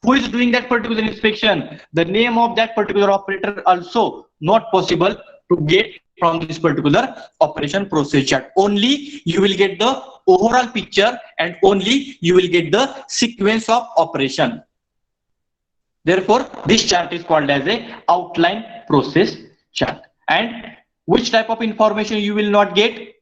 Who is doing that particular inspection? The name of that particular operator also not possible to get from this particular operation process chart. Only you will get the overall picture and only you will get the sequence of operation. Therefore, this chart is called as a outline process chart. And which type of information you will not get?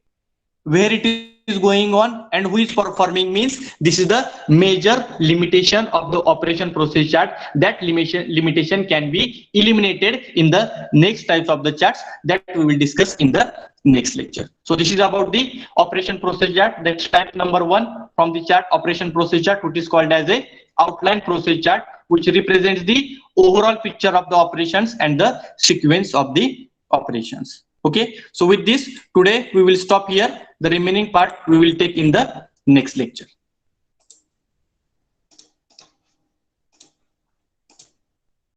Where it is going on and who is performing means this is the major limitation of the operation process chart. That limitation can be eliminated in the next types of the charts that we will discuss in the next lecture. So this is about the operation process chart. That's type number 1 from the chart, operation process chart, which is called as a outline process chart, which represents the overall picture of the operations and the sequence of the operations. Okay, so with this, today we will stop here. The remaining part we will take in the next lecture.